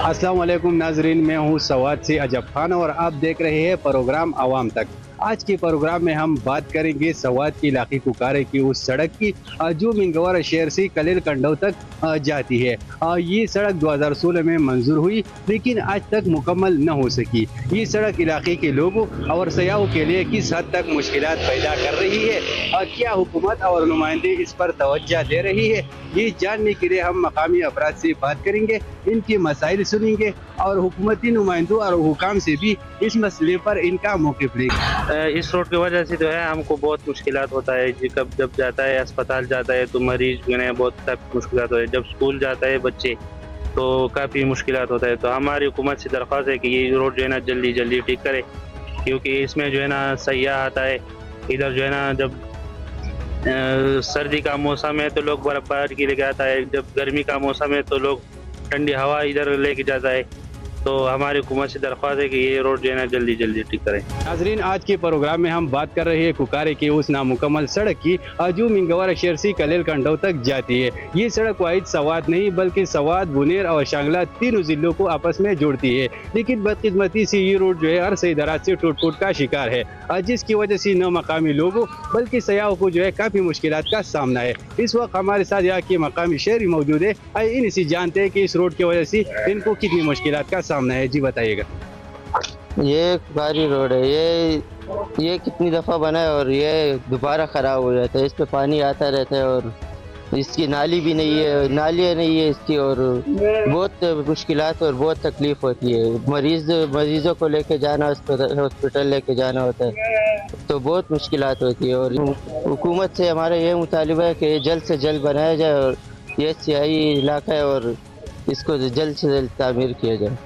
अस्सलाम वालेकुम नाजरीन, मैं हूँ सवाद से अजब खान और आप देख रहे हैं प्रोग्राम आवाम तक। आज के प्रोग्राम में हम बात करेंगे सवाद के इलाके कुकारे की उस सड़क की जो मिंगवारा शहर से कलेल कंडो तक जाती है। ये सड़क 2016 में मंजूर हुई लेकिन आज तक मुकम्मल न हो सकी। ये सड़क इलाके के लोगों और सयाहों के लिए किस हद तक मुश्किलात पैदा कर रही है, क्या हुकूमत और नुमाइंदे इस पर तवज्जो दे रही है, ये जानने के लिए हम मकामी अफराद से बात करेंगे, इनके मसाइल सुनेंगे और हुकूमती नुमाइंदों और हुकाम से भी इस मसले पर इनका मौक़िफ़ लेंगे। इस रोड की वजह से जो है हमको बहुत मुश्किलात होता है जी। कब जब जाता है अस्पताल जाता है तो मरीज जो है बहुत मुश्किलात होता है, जब स्कूल जाता है बच्चे तो काफ़ी मुश्किलात होता है। तो हमारी हुकूमत से दरख्वास्त है कि ये रोड जो है ना जल्दी जल्दी ठीक करे, क्योंकि इसमें जो है ना सयाह आता है इधर जो है ना, जब सर्दी का मौसम है तो लोग बर्फ़बारी के लेके आता है, जब गर्मी का मौसम है तो लोग ठंडी हवा इधर लेके जाता है। तो हमारी हुकूमत से दरख्वास्त है कि ये रोड जो है ना जल्दी जल्दी ठीक करें। नाजरीन, आज के प्रोग्राम में हम बात कर रहे हैं कुकारे की उस नामुकम्मल सड़क की जो मिंगवारा शहर से कलेल कंडो तक जाती है। ये सड़क वाहिद सवाद नहीं बल्कि सवाद, बुनेर और शांगला तीनों जिलों को आपस में जोड़ती है, लेकिन बदकिस्मती से ये रोड जो है हर सही दराज से टूट फूट का शिकार है, जिसकी वजह से न मकामी लोगों बल्कि सयाहों को जो है काफ़ी मुश्किलात का सामना है। इस वक्त हमारे साथ यहाँ के मकामी शहरी मौजूद है, इनसे जानते हैं कि इस रोड की वजह से इनको कितनी मुश्किलात का सामना है। जी बताइएगा। ये कुकारी रोड है, ये कितनी दफ़ा बना है और ये दोबारा ख़राब हो जाता है। इस पे पानी आता रहता है और इसकी नाली भी नहीं है, नालियाँ नहीं है इसकी, और बहुत मुश्किलात और बहुत तकलीफ़ होती है। मरीज़ों को लेके जाना, हॉस्पिटल लेके जाना होता है तो बहुत मुश्किलात होती है। और हुकूमत से हमारा ये मुतालिबा है कि जल्द से जल्द बनाया जाए और ये सियाही इलाका है और इसको जल्द से जल्द तामीर किया जाए।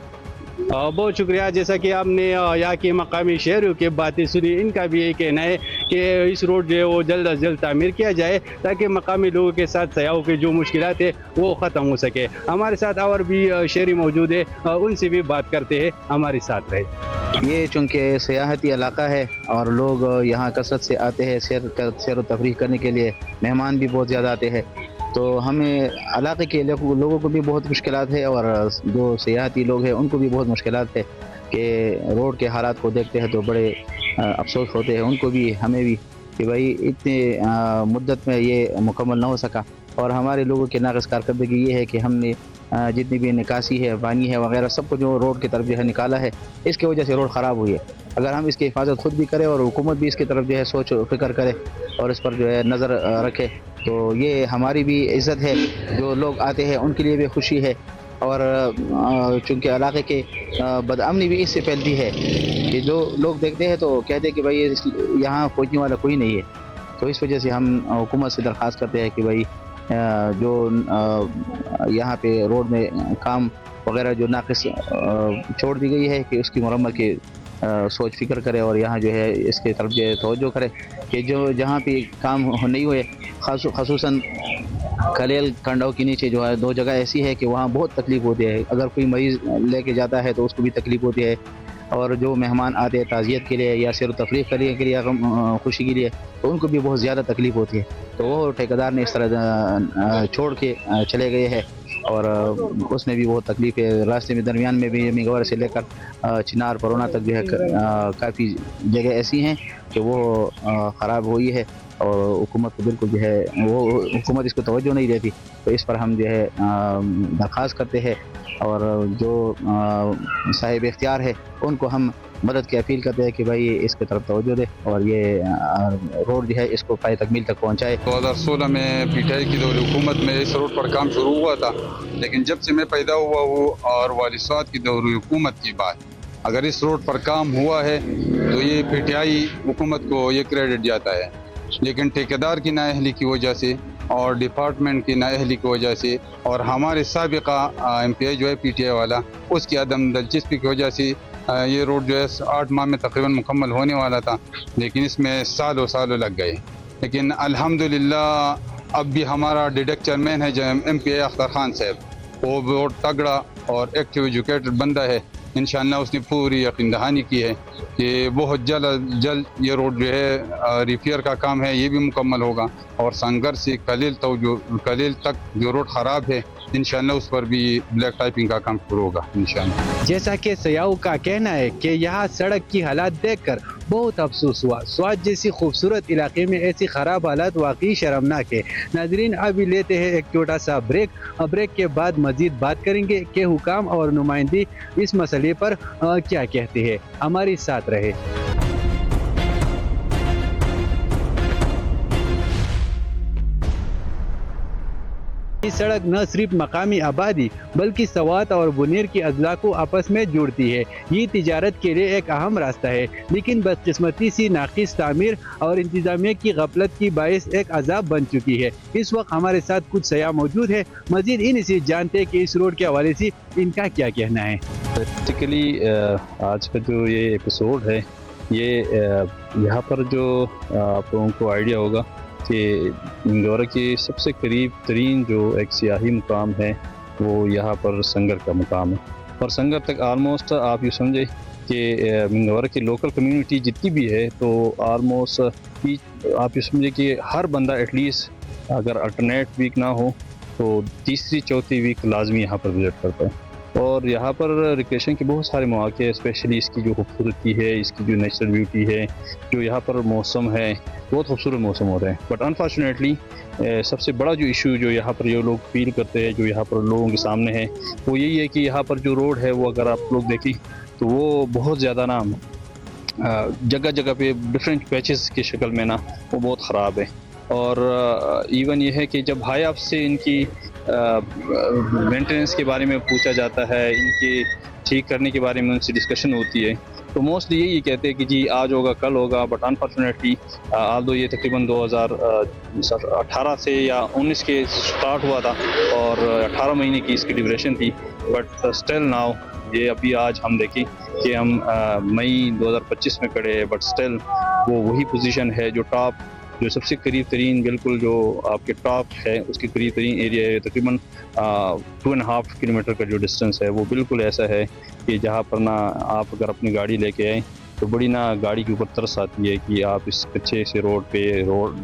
बहुत शुक्रिया। जैसा कि आपने यहाँ के मकामी शहरों की बातें सुनी, इनका भी यही कहना है कि इस रोड जो है वो जल्द अज जल्द तामीर किया जाए ताकि मकामी लोगों के साथ सयाहों की जो मुश्किलात है वो ख़त्म हो सके। हमारे साथ और भी शहरी मौजूद है, उनसे भी बात करते हैं, हमारे साथ रहे। ये चूँकि सियाहती इलाका है और लोग यहाँ कसरत से आते हैं सैर व तफरीह करने के लिए, मेहमान भी बहुत ज़्यादा आते हैं, तो हमें इलाके के लोगों को भी बहुत मुश्किलात है और जो सियाहती लोग हैं उनको भी बहुत मुश्किलात है कि रोड के हालात को देखते हैं तो बड़े अफसोस होते हैं उनको भी, हमें भी, कि भाई इतने मुद्दत में ये मुकम्मल ना हो सका। और हमारे लोगों की नाक़िस कारकर्दगी ये है कि हमने जितनी भी निकासी है, पानी है वगैरह सब को जो रोड की तरफ जो है निकाला है, इसकी वजह से रोड ख़राब हुई है। अगर हम इसकी हिफाजत खुद भी करें और हुकूमत भी इसकी तरफ जो है सोच फिक्र करे और इस पर जो है नज़र रखे तो ये हमारी भी इज़्ज़त है, जो लोग आते हैं उनके लिए भी खुशी है। और चूँकि इलाके के बदअमनी भी इससे फैलती है कि जो लोग देखते हैं तो कहते हैं कि भाई यहाँ पहुँचने वाला कोई नहीं है। तो इस वजह से हम हुकूमत से दरख्वास्त करते हैं कि भाई जो यहाँ पे रोड में काम वगैरह जो नाक़िस छोड़ दी गई है कि उसकी मरम्मत की सोच फिक्र करे और यहाँ जो है इसके तरफ जो है तवज्जो करे कि जो जहाँ पे काम नहीं हुए, ख़ासूसन कलेल कंडो के नीचे जो है 2 जगह ऐसी है कि वहाँ बहुत तकलीफ़ होती है। अगर कोई मरीज़ लेके जाता है तो उसको भी तकलीफ़ होती है, और जो मेहमान आते हैं ताज़ियत के लिए या सैर तफरीह करने के लिए, खुशी के लिए, तो उनको भी बहुत ज़्यादा तकलीफ़ होती है। तो वो ठेकेदार ने इस तरह छोड़ के चले गए हैं और उसमें भी बहुत तकलीफ़ है। रास्ते में दरमियान में भी मिंगवारा से लेकर चिनार परोना तक जो है काफ़ी जगह ऐसी हैं कि वो ख़राब हुई है और हुकूमत को बिल्कुल जो है वो हुकूमत इसको तवज्जो नहीं देती। तो इस पर हम जो है दरख्वास्त करते हैं और जो साहिब इख्तियार है उनको हम मदद की अपील करते हैं कि भाई इसके तरफ तवज्जो दे और ये रोड जो है इसको पाए तकमील तक पहुँचाए। 2016 में पीटीआई की दौर हुकूमत में इस रोड पर काम शुरू हुआ था, लेकिन जब से मैं पैदा हुआ हूँ और वालिद साहब की दौर हुकूमत की बात, अगर इस रोड पर काम हुआ है तो ये पीटीआई हुकूमत को ये क्रेडिट जाता है, लेकिन ठेकेदार की नाअहली की वजह से और डिपार्टमेंट की नाअहली की वजह से और हमारे साबिका एमपीआई जो है पीटीआई वाला, उसकी अदम दिलचस्पी की वजह से ये रोड जो है 8 माह में तकरीबन मुकम्मल होने वाला था, लेकिन इसमें सालों सालों लग गए। लेकिन अल्हम्दुलिल्लाह अब भी हमारा डिडक्ट चेयरमैन है जो एमपीआई अख्तर खान साहब, वो बहुत तगड़ा और एक्टिव एजुकेटेड बंदा है, इंशाअल्लाह उसने पूरी यकीन दहानी की है कि बहुत जल्द ये रोड जो है रिपेयर का काम है ये भी मुकम्मल होगा, और संगर से कलील तक जो रोड ख़राब है इंशाअल्लाह उस पर भी ब्लैक टाइपिंग का काम शुरू होगा इंशाअल्लाह। जैसा कि सयाहों का कहना है कि यहाँ सड़क की हालात देखकर बहुत अफसोस हुआ। स्वात जैसी खूबसूरत इलाके में ऐसी खराब हालात वाकई शर्मनाक है। नाजरीन, अभी लेते हैं एक छोटा सा ब्रेक के बाद मजीद बात करेंगे कि हुकाम और नुमाइंदी इस मसले पर क्या कहते हैं। हमारे साथ रहे। ये सड़क न सिर्फ मकामी आबादी बल्कि सवात और बुनेर की अजला को आपस में जोड़ती है। ये तिजारत के लिए एक अहम रास्ता है, लेकिन बदकिस्मती सी नाकिस तामीर और इंतजामिया की गफलत की बायस एक अजाब बन चुकी है। इस वक्त हमारे साथ कुछ सयाह मौजूद है। मजीद इनसे जानते हैं कि इस रोड के हवाले से इनका क्या कहना है। बेसिकली आज का जो ये एपिसोड है ये यहाँ पर जो आप लोगों को आइडिया होगा कि मिंगौरा के सबसे करीब तरीन जो एक सियाही मुकाम है वो यहाँ पर संगर का मुकाम है, और संगर तक आलमोस्ट आप ये समझे कि मिंगौरा की लोकल कम्युनिटी जितनी भी है तो आलमोस्ट आप ये समझे कि हर बंदा एटलीस्ट अगर अल्टरनेट वीक ना हो तो तीसरी चौथी वीक लाजमी यहाँ पर विज़िट करता है। और यहाँ पर रिक्रिएशन के बहुत सारे मौके हैं, स्पेशली इसकी जो खूबसूरती है, इसकी जो नेचुरल ब्यूटी है, जो यहाँ पर मौसम है बहुत खूबसूरत मौसम हो रहा है। बट अनफॉर्चुनेटली सबसे बड़ा जो इशू जो यहाँ पर ये लोग फील करते हैं, जो यहाँ पर लोगों के सामने है, वो यही है कि यहाँ पर जो रोड है वो अगर आप लोग देखें तो वो बहुत ज़्यादा ना जगह जगह पे डिफरेंट पैचेस की शक्ल में ना वो बहुत ख़राब है। और इवन ये है कि जब हाई अप से इनकी मेंटेनेंस के बारे में पूछा जाता है, इनके ठीक करने के बारे में उनसे डिस्कशन होती है, तो मोस्टली यही कहते हैं कि जी आज होगा कल होगा। बट अनफॉर्चुनेटली आल्दो ये तकरीबन 2018 से या 19 के स्टार्ट हुआ था और 18 महीने की इसकी ड्यूरेशन थी, बट स्टिल नाउ ये अभी आज हम देखें कि हम मई 2025 में खड़े हैं, बट स्टिल वो वही पोजीशन है जो टॉप, जो सबसे करीब तरीन बिल्कुल जो आपके टॉप है उसके करीब तरीन एरिया है। तकरीबन 2.5 किलोमीटर का जो डिस्टेंस है वो बिल्कुल ऐसा है कि जहाँ पर ना आप अगर अपनी गाड़ी लेके आएँ तो बड़ी ना गाड़ी के ऊपर तरस आती है कि आप इस कच्चे से रोड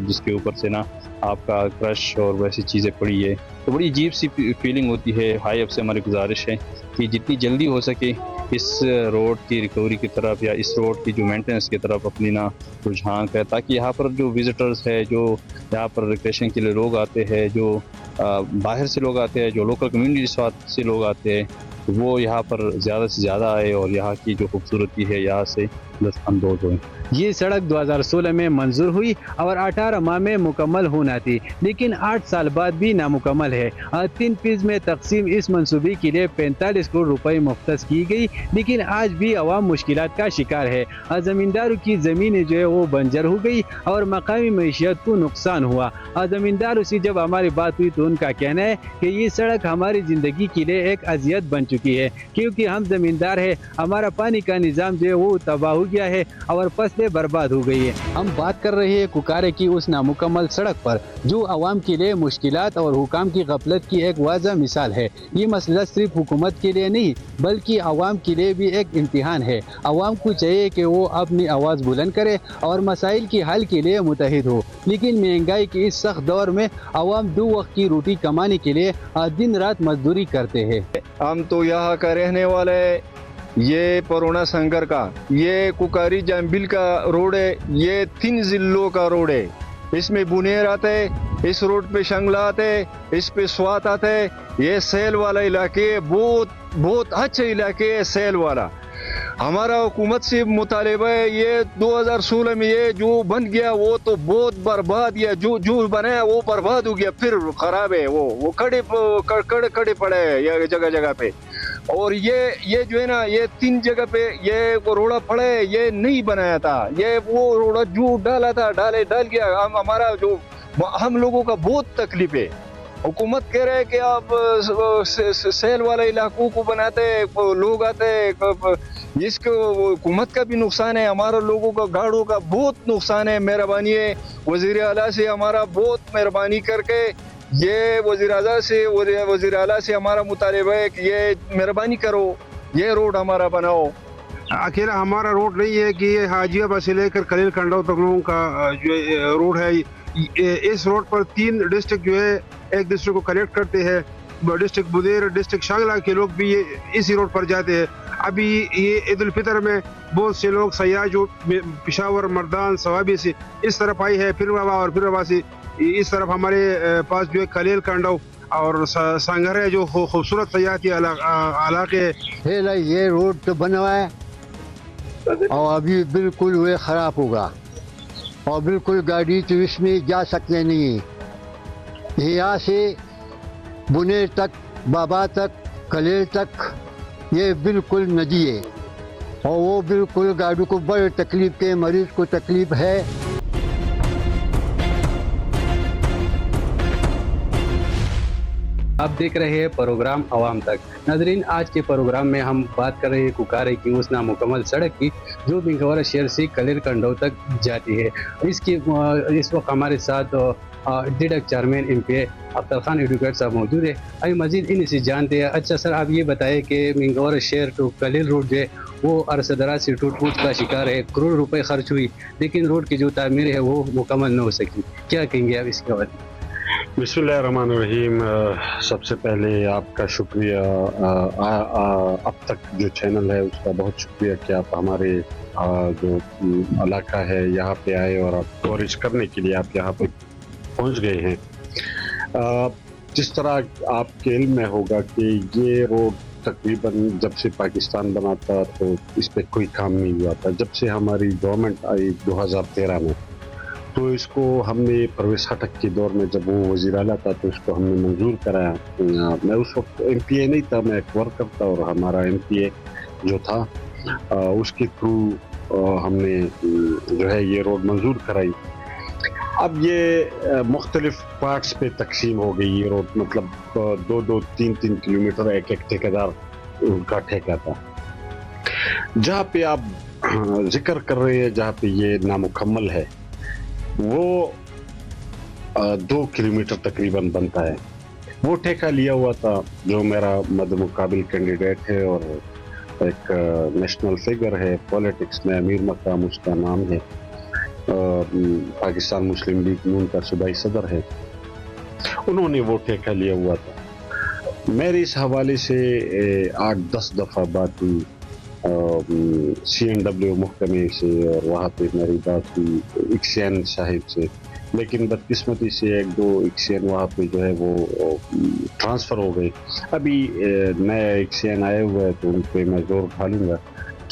जिसके ऊपर से ना आपका क्रश और वैसी चीज़ें पड़ी है, तो बड़ी अजीब सी फीलिंग होती है। हाई अप से हमारी गुजारिश है कि जितनी जल्दी हो सके इस रोड की रिकवरी की तरफ या इस रोड की जो मेंटेनेंस की तरफ अपनी ना रुझान है, ताकि यहाँ पर जो विजिटर्स है, जो यहाँ पर रिक्रिएशन के लिए लोग आते हैं, जो बाहर से लोग आते हैं, जो लोकल कम्युनिटी से लोग आते हैं, वो यहाँ पर ज़्यादा से ज़्यादा आए और यहाँ की जो खूबसूरती है यहाँ से लुत्फ़अंदोज़ हुए। ये सड़क 2016 में मंजूर हुई और 18 माह में मुकम्मल होना थी, लेकिन 8 साल बाद भी नामुकम्मल है। 3 फीस में तकसीम इस मंसूबे के लिए 45 करोड़ रुपए मुख्तस की गई, लेकिन आज भी अवाम मुश्किलात का शिकार है। ज़मींदारों की ज़मीनें जो है वो बंजर हो गई और मकामी मईशत को नुकसान हुआ। ज़मींदारों से जब हमारी बात हुई तो उनका कहना है कि ये सड़क हमारी ज़िंदगी के लिए एक अजियत बन चुकी है, क्योंकि हम ज़मींदार है, हमारा पानी का निज़ाम जो है वो तबाह हो गया है और फसलें बर्बाद हो गई है। हम बात कर रहे हैं कुकारे की उस नामुकम्मल सड़क पर जो आवाम के लिए मुश्किलात और हुकाम की गफलत की एक वाज़ह मिसाल है। ये मसला सिर्फ हुकूमत के लिए नहीं बल्कि आवाम के लिए भी एक इम्तिहान है। आवाम को चाहिए कि वो अपनी आवाज़ बुलंद करे और मसाइल के हल के लिए मुतहिद हो, लेकिन महंगाई के इस सख्त दौर में आवाम 2 वक्त की रोटी कमाने के लिए दिन रात मजदूरी करते हैं। हम तो यहाँ का रहने वाले, ये परोना संगर का, ये कुकारी जाम्बिल का रोड है, ये 3 जिलों का रोड है। इसमें बुनेर आते है, इस रोड पे शंगला आते है, इस पे स्वात आते है। ये सेल वाला इलाके बहुत अच्छे इलाके है। सेल वाला हमारा हुकूमत से मुतालिबा है, ये 2016 में ये जो बन गया वो तो बहुत बर्बाद, या जो बनाया वो बर्बाद हो गया, फिर खराब है। वो कड़े पड़े हैं ये जगह जगह पे। और ये जो है ना, ये 3 जगह पे ये वो रोड़ा पड़ा है, ये नहीं बनाया था। ये वो रोड़ा जो डाला था डाल गया। हमारा जो हम लोगों का बहुत तकलीफ है। हुकूमत कह रहे हैं कि आप सेल वाले इलाकों को बनाते हैं, लोग आते हैं, इसको हुकूमत का भी नुकसान है, हमारा लोगों का गाड़ों का बहुत नुकसान है। मेहरबानी है वज़ीर आला से, हमारा बहुत मेहरबानी करके ये वज़ीर आला से हमारा मुतालिबा है कि ये मेहरबानी करो ये रोड हमारा बनाओ। अकेला हमारा रोड नहीं है कि ये हाजियाबाद से लेकर खलील खंडवा तक लोगों का जो रोड है, इस रोड पर 3 डिस्ट्रिक्ट जो है एक दूसरे को कनेक्ट करते हैं। डिस्ट्रिक्ट बुदेर, डिस्ट्रिक्ट शांगला के लोग भी ये इसी रोड पर जाते हैं। अभी ये ईद उल फितर में बहुत से लोग सयाह जो पेशावर, मर्दान, सवाबी से इस तरफ आई है, फिर वहाँ से इस तरफ हमारे पास जो है खलील खंडवा और संगर है, जो खूबसूरत सयाहती इलाके है। ये रोड तो बना है और अभी बिल्कुल वो ख़राब होगा और बिल्कुल गाड़ी तो इसमें जा सकते नहीं। यहाँ से बुनेर तक, बाबा तक, कलेर तक ये बिल्कुल नदी है और वो बिल्कुल गाड़ी को बड़ी तकलीफ के, मरीज को तकलीफ है। आप देख रहे हैं प्रोग्राम आवाम तक। नाजरीन, आज के प्रोग्राम में हम बात कर रहे हैं कुकारे की उस नामुकम्मल सड़क की जो मिंगवारा शहर से कलेर कंडो तक जाती है। इस वक्त हमारे साथ डिडक chairman MP Akhtar Khan advocate साहब मौजूद है। अभी मजीद इनसे जानते हैं। अच्छा सर, आप ये बताएं कि मिंगवारा शहर टू कलेर रोड जो है वो अरसे दराज से टूट फूट का शिकार है। करोड़ रुपए खर्च हुई लेकिन रोड की जो तामीर है वो मुकम्मल न हो सकी। क्या कहेंगे आप इसके बारे में? बिस्मिल्लाहिर्रहमानिर्रहीम। सबसे पहले आपका शुक्रिया, अब तक जो चैनल है उसका बहुत शुक्रिया कि आप हमारे जो इलाका है यहाँ पे आए और आप कवरेज करने के लिए आप यहाँ पे पहुँच गए हैं। जिस तरह आपके इल्म में होगा कि ये रोड तकरीबन जब से पाकिस्तान बना था तो इस पर कोई काम नहीं हुआ था। जब से हमारी गवर्नमेंट आई 2013 में तो इसको हमने परवेज खटक के दौर में जब वो वज़ीर आला था तो इसको हमने मंजूर कराया। मैं उस वक्त MPA नहीं था, मैं एक वर्कर था और हमारा MPA जो था उसके थ्रू हमने जो है ये रोड मंजूर कराई। अब ये मुख्तलिफ पार्ट्स पे तकसीम हो गई ये रोड, मतलब 2-3 किलोमीटर एक ठेकेदार उनका ठेका था। जहाँ पे आप जिक्र कर रहे हैं जहाँ पे ये नामुकम्मल है वो 2 किलोमीटर तकरीबन बनता है। वो ठेका लिया हुआ था जो मेरा मद्देमुकाबिल कैंडिडेट है और एक नेशनल फिगर है पॉलिटिक्स में, अमीर मकाम उसका नाम है, पाकिस्तान मुस्लिम लीग नून का सूबाई सदर है। उन्होंने वो ठेका लिया हुआ था। मेरे इस हवाले से 8-10 दफ़ा बात हुई CNW महकमे से और वहाँ पे मेरी बात हुई XN साहिब से, लेकिन बदकिस्मती से 1-2 XN वहाँ पे जो है वो ट्रांसफ़र हो गए। अभी नया XN आए हुए हैं तो उन पर मैं जोर डालूँगा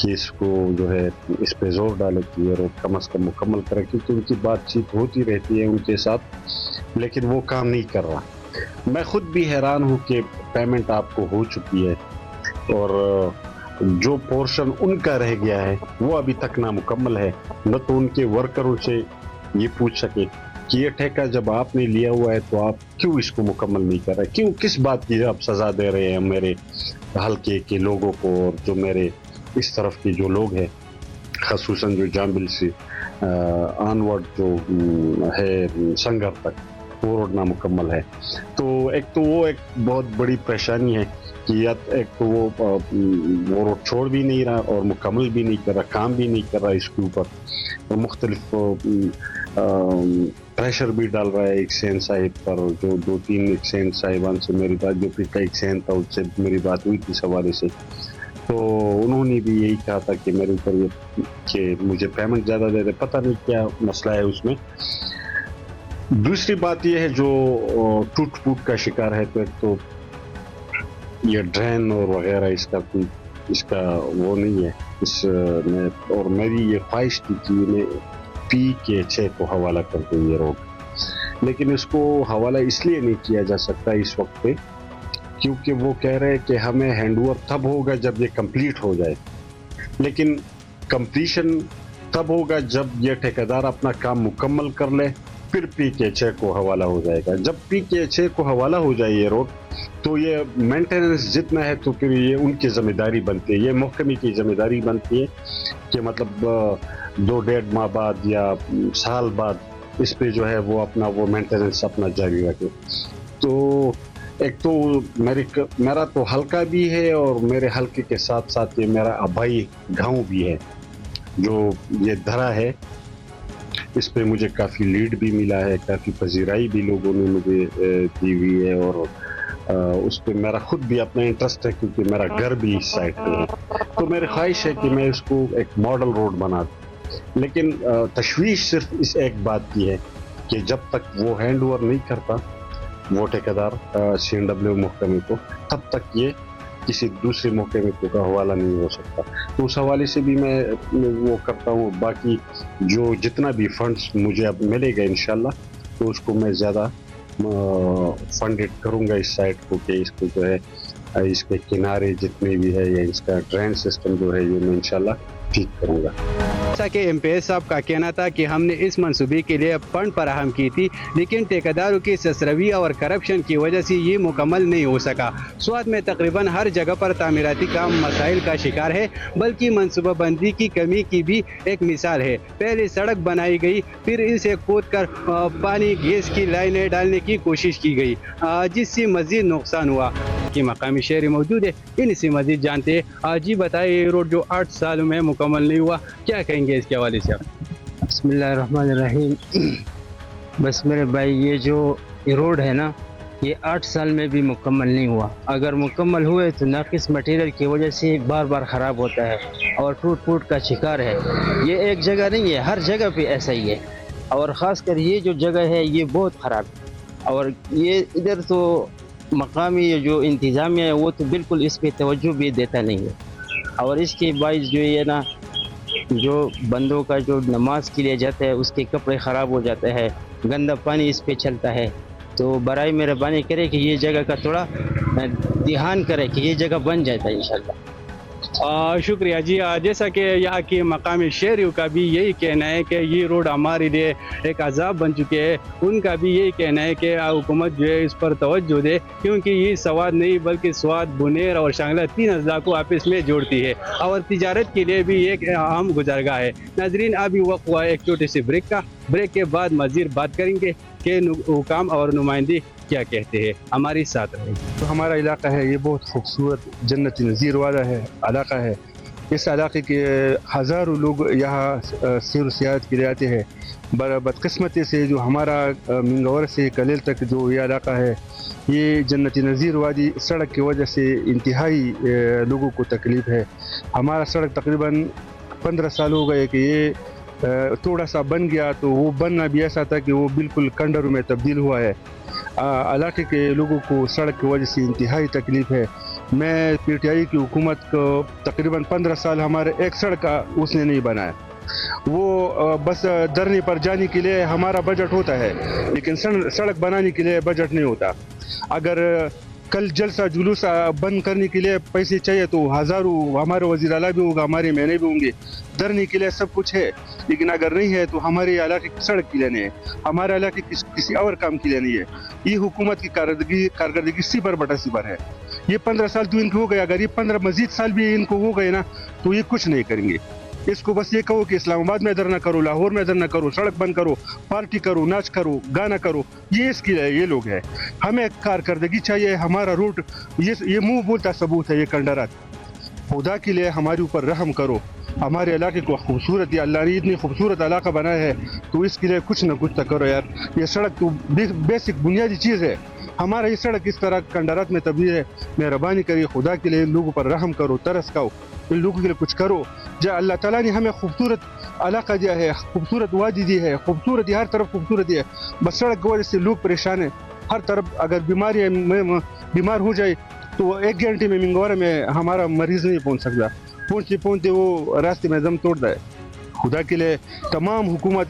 कि इसको जो है इस पे जोर डाले कि ये रोड कम अज़ कम मुकम्मल करें, क्योंकि उनकी बातचीत होती रहती है उनके साथ लेकिन वो काम नहीं कर रहा। मैं ख़ुद भी हैरान हूँ कि पेमेंट आपको हो चुकी है और जो पोर्शन उनका रह गया है वो अभी तक नामुकम्मल है। न तो उनके वर्करों से ये पूछ सके कि ये ठेका जब आपने लिया हुआ है तो आप क्यों इसको मुकम्मल नहीं कर रहे, क्यों, किस बात की आप सज़ा दे रहे हैं मेरे हल्के के लोगों को और जो मेरे इस तरफ के जो लोग हैं, ख़ुसूसन जो जाम्बिल से आनवर्ड जो है संगर तक वो रोड नामुकम्मल है। तो वो एक बहुत बड़ी परेशानी है कि या एक तो वो रोड छोड़ भी नहीं रहा और मुकम्मल भी नहीं कर रहा, काम भी नहीं कर रहा इसके ऊपर, और मुख्तलिफ प्रेशर भी डाल रहा है XN साहिब पर। जो 2-3 XN साहिबान से मेरी बात, जो पिछला XN था उससे मेरी बात हुई थी इस हवाले से, तो उन्होंने भी यही कहा था कि मेरे ऊपर ये कि मुझे पेमेंट ज़्यादा दे दे, पता नहीं क्या मसला है उसमें। दूसरी बात यह है जो टूट फूट का शिकार है, तो एक तो ये ड्रेन और वगैरह इसका वो नहीं है इसमें, और मेरी ये ख्वाहिश थी कि मैं PK6 को हवाला कर दूँ ये रोड, लेकिन इसको हवाला इसलिए नहीं किया जा सकता इस वक्त पे क्योंकि वो कह रहे हैं कि हमें हैंडओवर तब होगा जब ये कंप्लीट हो जाए, लेकिन कंप्लीशन तब होगा जब ये ठेकेदार अपना काम मुकम्मल कर ले, फिर PK6 को हवाला हो जाएगा। जब PK6 को हवाला हो जाए ये रोड तो ये मेंटेनेंस जितना है तो फिर ये उनकी ज़िम्मेदारी बनती है, ये महकमे की ज़िम्मेदारी बनती है कि मतलब 2-1.5 माह बाद या साल बाद इस पे जो है वो अपना वो मेंटेनेंस अपना जारी रखे। तो एक तो मेरा तो हल्का भी है और मेरे हल्के के साथ साथ ये मेरा आबाई गांव भी है जो ये धरा है। इस पे मुझे काफ़ी लीड भी मिला है, काफ़ी पजीराई भी लोगों ने मुझे दी हुई है और उस पर मेरा खुद भी अपना इंटरेस्ट है क्योंकि मेरा घर भी इस साइड पे है। तो मेरी ख्वाहिश है कि मैं इसको एक मॉडल रोड बना दूँ, लेकिन तशवीश सिर्फ इस एक बात की है कि जब तक वो हैंड ओवर नहीं करता वो ठेकेदार CNW महकमे को, तब तक ये किसी दूसरे महकमे का हवाला नहीं हो सकता। तो उस हवाले से भी मैं वो करता हूँ। बाकी जो जितना भी फंड्स मुझे अब मिलेगा इंशाल्लाह तो उसको मैं ज़्यादा फंडेड करूँगा इस साइट को कि इसको जो है इसके किनारे जितने भी है या इसका ड्रेन सिस्टम जो है ये मैं इंशाल्लाह ठीक करूँगा। जैसा कि MPS साहब का कहना था कि हमने इस मंसूबे के लिए फंड फराहम की थी, लेकिन ठेकेदारों की ससरवी और करप्शन की वजह से ये मुकम्मल नहीं हो सका। स्वात में तकरीबन हर जगह पर तामीराती काम मसाइल का शिकार है, बल्कि मनसूबाबंदी की कमी की भी एक मिसाल है। पहले सड़क बनाई गई, फिर इसे खोद कर पानी गैस की लाइनें डालने की कोशिश की गई, जिससे मजीद नुकसान हुआ। कि मकामी शहरी मौजूद है, इनसे मजीद जानते हैं। जी बताइए, ये रोड जो 8 सालों में मुकम्मल नहीं हुआ, क्या कहेंगे इसके हवाले से आप? बिस्मिल्लाहिर्रहमानिर्रहीम। बस मेरे भाई, ये जो रोड है ना, ये 8 साल में भी मुकम्मल नहीं हुआ। अगर मुकम्मल हुए तो नाकिस मटेरियल की वजह से बार बार ख़राब होता है और टूट का शिकार है। ये एक जगह नहीं है, हर जगह पे ऐसा ही है। और ख़ासकर ये जो जगह है ये बहुत ख़राब है। और ये इधर तो मकामी जो इंतज़ामिया है वो तो बिल्कुल इस पर तवज्जो भी देता नहीं है। और इसके बाइस जो ये ना, जो बंदों का जो नमाज के लिए जाता है उसके कपड़े ख़राब हो जाते हैं, गंदा पानी इस पे चलता है। तो बराए मेहरबानी करे कि ये जगह का थोड़ा ध्यान करे कि ये जगह बन जाता है इंशाल्लाह। शुक्रिया जी। जैसा कि यहाँ के मकामी शहरियों का भी यही कहना है कि ये रोड हमारे लिए एक अजाब बन चुके हैं। उनका भी यही कहना है कि हुकूमत जो है इस पर तवज्जो दे, क्योंकि ये स्वात नहीं बल्कि स्वात, बुनेर और शांगला 3 अजला को आपस में जोड़ती है और तिजारत के लिए भी एक अहम गुजरगाह है। नाजरीन, अभी वक्त हुआ एक छोटे से ब्रेक का। ब्रेक के बाद मज़ीद बात करेंगे कि हुकाम और नुमाइंदे क्या कहते हैं। हमारे साथ रहे। तो हमारा इलाका है ये बहुत खूबसूरत जन्नत नज़ीर वाला है इलाका है। इस इलाके के हज़ारों लोग यहाँ सैर सियाहत के लिए आते हैं। बदकिस्मती से जो हमारा मिंगवर से कलेल तक जो ये इलाका है, ये जन्नत नज़ीर वादी सड़क की वजह से इंतहाई लोगों को तकलीफ़ है। हमारा सड़क तकरीबन 15 साल हो गए कि ये थोड़ा सा बन गया, तो वो बनना भी ऐसा था कि वो बिल्कुल खंडरों में तब्दील हुआ है। इलाके के लोगों को सड़क की वजह से इंतहाई तकलीफ़ है। मैं PTI की हुकूमत को तकरीबन 15 साल हमारे एक सड़क का उसने नहीं बनाया। वो बस धरने पर जाने के लिए हमारा बजट होता है, लेकिन सड़क बनाने के लिए बजट नहीं होता। अगर कल जलसा जुलूस बंद करने के लिए पैसे चाहिए तो हज़ारों हमारे वज़ीर आला भी होगा, हमारे मैंने भी होंगे। धरने के लिए सब कुछ है, लेकिन अगर नहीं है तो हमारे इलाके की सड़क के लिए नहीं है, हमारे इलाके किसी और काम के लिए नहीं है। ये हुकूमत की कारकर्दगी सिफर बटा सिफर है। ये 15 साल तो इनको हो गए, अगर ये 15 मजीद साल भी इनको हो गए ना तो ये कुछ नहीं करेंगे। इसको बस ये कहो कि इस्लामाबाद में धरना करो, लाहौर में धरना करो, सड़क बंद करो, पार्टी करो, नाच करो, गाना करो, ये इसके लिए ये लोग हैं। हमें कारकर्दगी चाहिए। हमारा रूट ये मुंह बोलता सबूत है। ये कंडरात खुदा के लिए हमारे ऊपर रहम करो। हमारे इलाके को खूबसूरत, या अल्लाह ने इतनी खूबसूरत इलाका बनाया है तो इसके लिए कुछ ना कुछ तो करो यार। ये सड़क तो बेसिक बुनियादी चीज़ है। हमारा ये सड़क इस तरह कंडरात में तब्दील है। मेहरबानी करिए, खुदा के लिए इन लोगों पर रहम करो, तरस खाओ, इन लोगों के लिए कुछ करो। जो अल्लाह ताला ने हमें खूबसूरत इलाका दिया है, खूबसूरत वादी दी है, खूबसूरत हर तरफ खूबसूरती है, बस सड़क की वजह से लोग परेशान है हर तरफ। अगर बीमार हो जाए तो 1 घंटे में मिंगवारा में हमारा मरीज नहीं पहुंच सकता, पहुंचते वो रास्ते में दम तोड़ता है। खुदा के लिए तमाम हुकूमत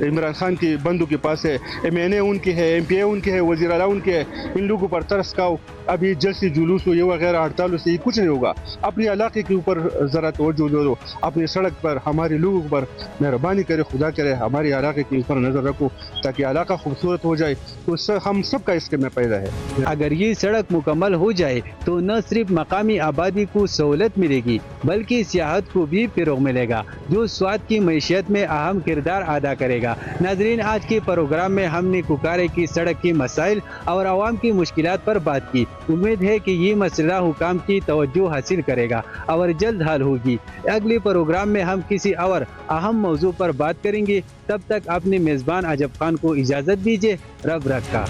इमरान खान की बंदों के पास है, MNA उनके है, MPA उनके है, वज़ीर आला उनके है। इन लोगों पर तरस खाओ। अभी जलसे जुलूस हो ये वगैरह हड़तालों से कुछ नहीं होगा। अपने इलाके के ऊपर ज़रा तवज्जो दो, अपनी सड़क पर हमारे लोगों पर मेहरबानी करे, खुदा करे हमारे इलाके के ऊपर नज़र रखो ताकि इलाका खूबसूरत हो जाए। तो हम सब का इसके में पैदा है। अगर ये सड़क मुकम्मल हो जाए तो न सिर्फ मकामी आबादी को सहूलत मिलेगी बल्कि सियाहत को भी फ़रोग़ मिलेगा, जो स्वात کی معیشت میں اہم کردار ادا کرے گا۔ ناظرین، آج کے پروگرام میں ہم نے کوکارے کی سڑک کی مسائل اور عوام کی مشکلات پر بات کی۔ امید ہے کہ یہ مسئلہ حکام کی توجہ حاصل کرے گا اور جلد حل ہوگی۔ اگلے پروگرام میں ہم کسی اور اہم موضوع پر بات کریں گے۔ تب تک اپنے میزبان عجب خان کو اجازت دیجیے۔ رب رکھا۔